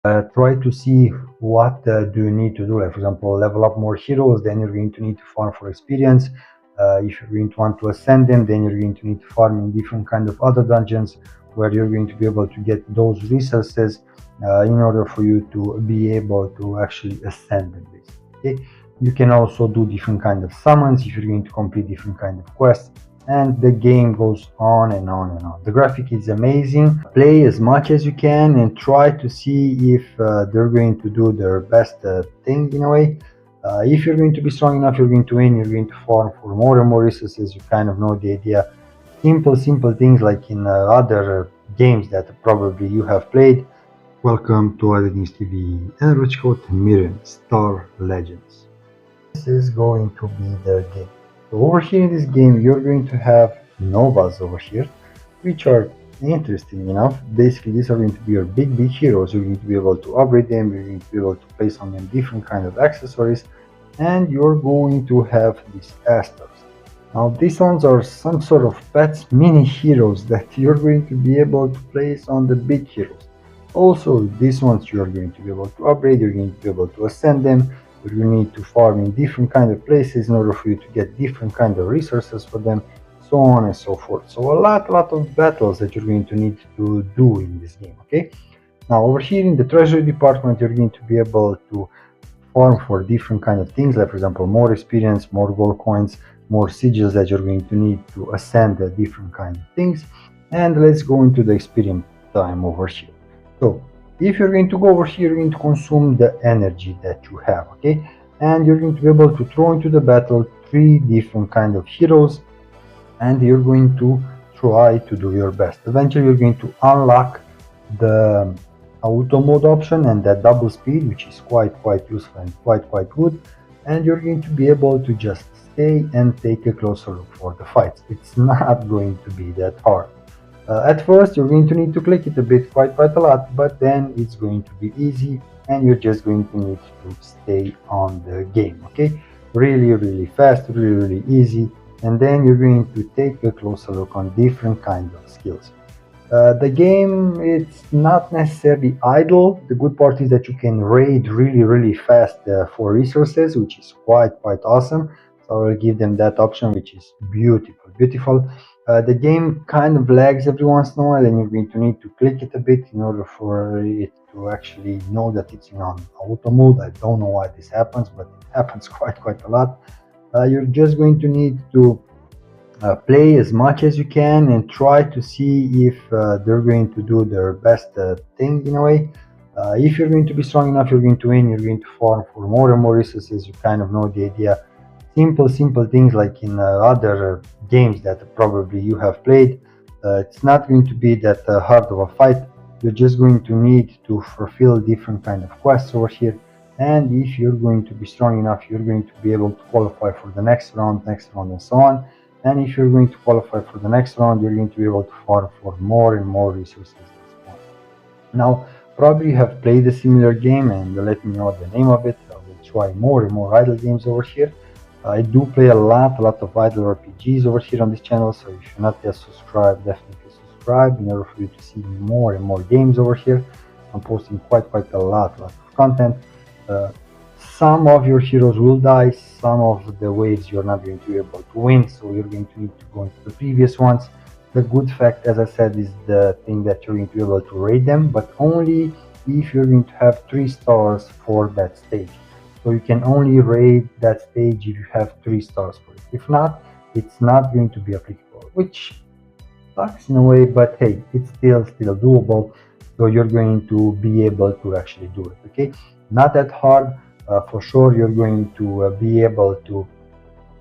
try to see what do you need to do. Like for example, level up more heroes, then you're going to need to farm for experience. If you're going to want to ascend them, then you're going to need to farm in different kind of other dungeons where you're going to be able to get those resources in order for you to be able to actually ascend them. Okay? You can also do different kind of summons if you're going to complete different kind of quests, and the game goes on and on and on. The graphic is amazing. Play as much as you can and try to see if they're going to do their best thing in a way. If you're going to be strong enough, you're going to win, you're going to farm for more and more resources. You kind of know the idea. Simple things like in other games that probably you have played. Welcome to Other Games TV and which code Mirren Star Legends. This is going to be the game. So over here in this game, you're going to have Novas over here, which are interesting enough. Basically, these are going to be your big heroes. You're going to be able to upgrade them, you're going to be able to place on them different kind of accessories, and you're going to have these Asters. Now these ones are some sort of pets, mini heroes that you're going to be able to place on the big heroes. Also, these ones you're going to be able to upgrade, you're going to be able to ascend them, you need to farm in different kind of places in order for you to get different kind of resources for them, so on and so forth. So a lot of battles that you're going to need to do in this game. Okay, now over here in the treasury department, you're going to be able to farm for different kind of things, like for example more experience, more gold coins, more sigils that you're going to need to ascend the different kind of things. And let's go into the experience time over here. So if you're going to go over here, you're going to consume the energy that you have, okay? And you're going to be able to throw into the battle 3 different kind of heroes, and you're going to try to do your best. Eventually, you're going to unlock the auto mode option and that double speed, which is quite useful and quite good. And you're going to be able to just stay and take a closer look for the fights. It's not going to be that hard. At first you're going to need to click it a bit, quite a lot, but then it's going to be easy and you're just going to need to stay on the game. Okay, really fast, really easy, and then you're going to take a closer look on different kinds of skills. The game, it's not necessarily idle. The good part is that you can raid really fast for resources, which is quite awesome. So I will give them that option, which is beautiful. The game kind of lags every once in a while, and you're going to need to click it a bit in order for it to actually know that it's in auto mode. I don't know why this happens, but it happens quite a lot. You're just going to need to play as much as you can and try to see if they're going to do their best thing in a way. If you're going to be strong enough, you're going to win, you're going to farm for more and more resources. You kind of know the idea. Simple things like in other games that probably you have played. It's not going to be that hard of a fight. You're just going to need to fulfill different kind of quests over here, and if you're going to be strong enough, you're going to be able to qualify for the next round and so on. And if you're going to qualify for the next round, you're going to be able to farm for more and more resources at this point. Now probably you have played a similar game and let me know the name of it. I will try more and more idle games over here. I do play a lot of idle RPGs over here on this channel, so if you're not yet subscribed, definitely subscribe in order for you to see more and more games over here. I'm posting quite a lot of content. Some of your heroes will die, some of the waves you're not going to be able to win, so you're going to need to go into the previous ones. The good fact, as I said, is the thing that you're going to be able to raid them, but only if you're going to have 3 stars for that stage. So you can only raid that stage if you have 3 stars for it. If not, it's not going to be applicable, which sucks in a way, but hey, it's still doable. So you're going to be able to actually do it. Okay, not that hard. For sure, you're going to be able to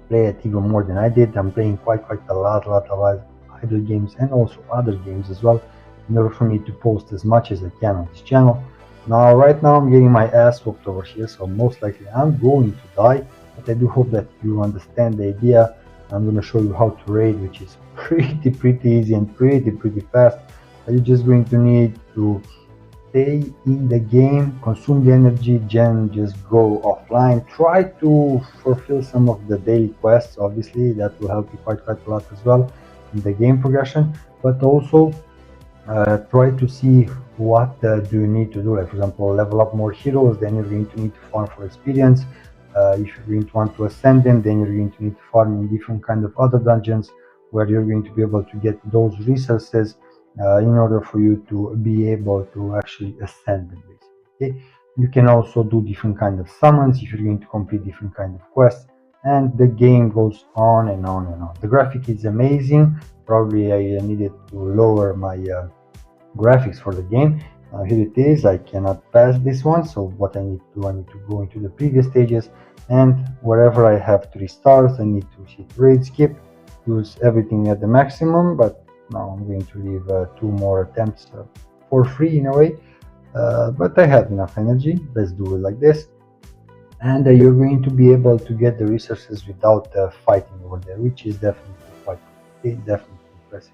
play it even more than I did. I'm playing quite a lot of idle games and also other games as well, in order for me to post as much as I can on this channel. Now, right now I'm getting my ass whooped over here, so most likely I'm going to die, but I do hope that you understand the idea. I'm going to show you how to raid, which is pretty easy and pretty fast. You're just going to need to stay in the game, consume the energy, then just go offline. Try to fulfill some of the daily quests, obviously that will help you quite a lot as well in the game progression, but also try to see what do you need to do. Like for example, level up more heroes, then you're going to need to farm for experience. If you're going to want to ascend them, then you're going to need to farm in different kind of other dungeons where you're going to be able to get those resources in order for you to be able to actually ascend them, basically. Okay? You can also do different kind of summons if you're going to complete different kind of quests, and the game goes on and on and on. The graphic is amazing. Probably I needed to lower my graphics for the game. Here it is. I cannot pass this one, so what I need to do, I need to go into the previous stages, and wherever I have 3 stars, I need to hit raid skip, use everything at the maximum, but now I'm going to leave 2 more attempts for free in a way, but I have enough energy. Let's do it like this, and you're going to be able to get the resources without fighting over there, which is definitely quite okay, definitely impressive.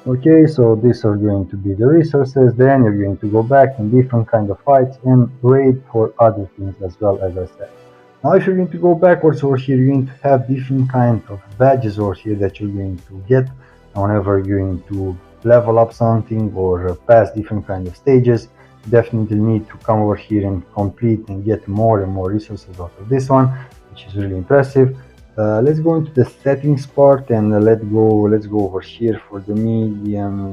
Okay, so these are going to be the resources. Then you're going to go back in different kind of fights and raid for other things as well, as I said. Now if you're going to go backwards over here, you're going to have different kind of badges over here that you're going to get whenever you're going to level up something or pass different kind of stages. You definitely need to come over here and complete and get more and more resources out of this one, which is really impressive. Let's go into the settings part and let's go over here for the medium,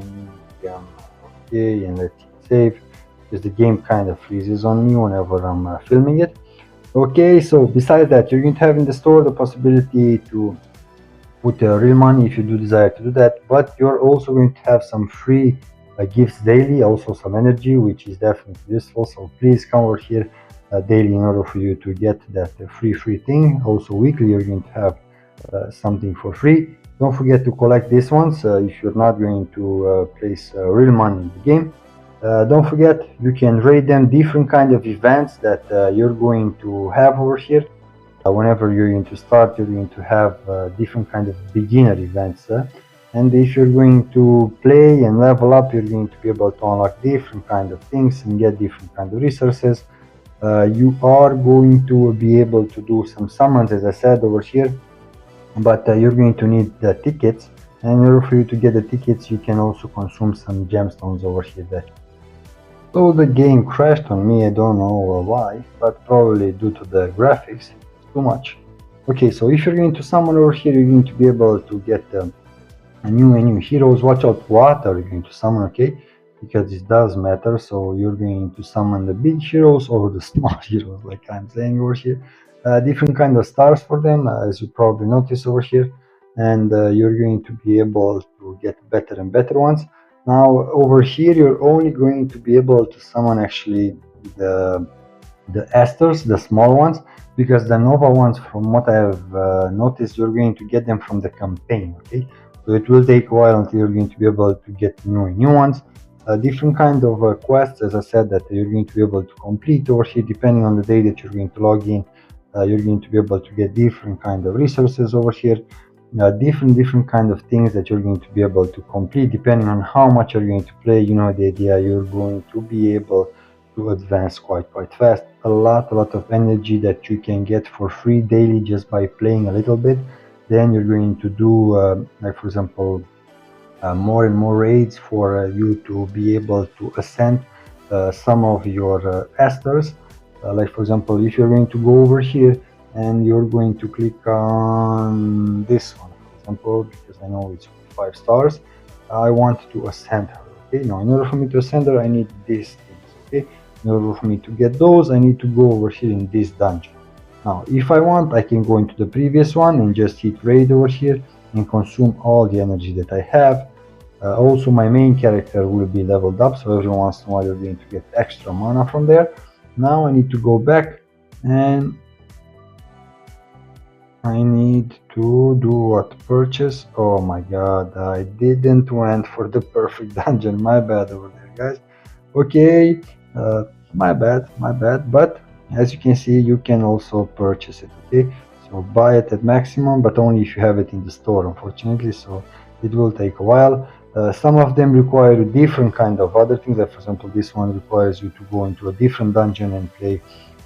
okay, and let's hit save, because the game kind of freezes on me whenever I'm filming it. Okay, so besides that, you're going to have in the store the possibility to put real money if you do desire to do that, but you're also going to have some free gifts daily, also some energy, which is definitely useful. So please come over here daily in order for you to get that free thing. Also weekly you're going to have something for free. Don't forget to collect these ones if you're not going to place real money in the game. Don't forget, you can rate them different kind of events that you're going to have over here. Whenever you're going to start, you're going to have different kind of beginner events, and if you're going to play and level up, you're going to be able to unlock different kind of things and get different kind of resources. You are going to be able to do some summons, as I said over here, but you're going to need the tickets, and in order for you to get the tickets, you can also consume some gemstones over here. So the game crashed on me, I don't know why, but probably due to the graphics, it's too much. Okay, so if you're going to summon over here, you're going to be able to get new heroes. Watch out what are you going to summon, okay, because it does matter. So you're going to summon the big heroes or the small heroes, like I'm saying over here. Different kind of stars for them, as you probably notice over here, and you're going to be able to get better and better ones. Now over here you're only going to be able to summon actually the Asters, the small ones, because the Nova ones, from what I have noticed, you're going to get them from the campaign, okay? So it will take a while until you're going to be able to get new ones. Different kind of quests, as I said, that you're going to be able to complete over here, depending on the day that you're going to log in. You're going to be able to get different kind of resources over here. Different kind of things that you're going to be able to complete depending on how much you're going to play. You know the idea, you're going to be able to advance quite fast. A lot of energy that you can get for free daily just by playing a little bit. Then you're going to do like for example more and more raids for you to be able to ascend some of your asters. Like for example, if you're going to go over here and you're going to click on this one, for example, because I know it's 5 stars, I want to ascend her. Okay, now in order for me to ascend her, I need these things. Okay, in order for me to get those, I need to go over here in this dungeon. Now if I want, I can go into the previous one and just hit raid over here and consume all the energy that I have. Also my main character will be leveled up, so every once in a while you're going to get extra mana from there. Now I need to go back and I need to do what? Purchase. Oh my god, I didn't went for the perfect dungeon. My bad over there, guys. Okay, my bad, but as you can see, you can also purchase it. Okay, so buy it at maximum, but only if you have it in the store, unfortunately, so it will take a while. Some of them require different kind of other things, like for example this one requires you to go into a different dungeon and play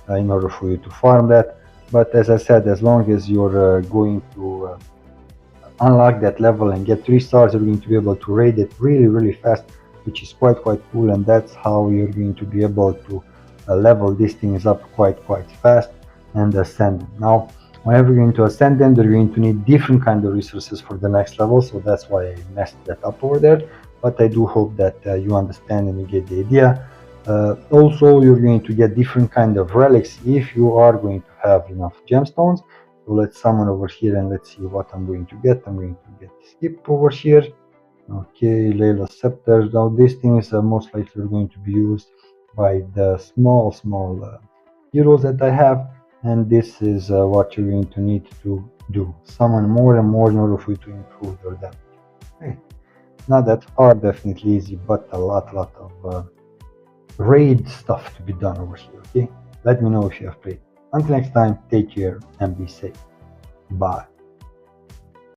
in order for you to farm that. But as I said, as long as you're going to unlock that level and get 3 stars, you're going to be able to raid it really fast. which is quite cool, and that's how you're going to be able to level these things up quite fast and ascend them. Now, whenever you're going to ascend them, they're going to need different kind of resources for the next level, so that's why I messed that up over there. But I do hope that you understand and you get the idea. Also, you're going to get different kind of relics if you are going to have enough gemstones. So let's summon over here and let's see what I'm going to get. I'm going to get skip over here. Okay, Layla scepters. Now these things are most likely going to be used by the small heroes that I have, and this is what you're going to need to do. Summon more and more in order for you to improve your damage. Okay. Not that hard, definitely easy, but a lot of raid stuff to be done over here, okay? Let me know if you have played. Until next time, take care and be safe. Bye.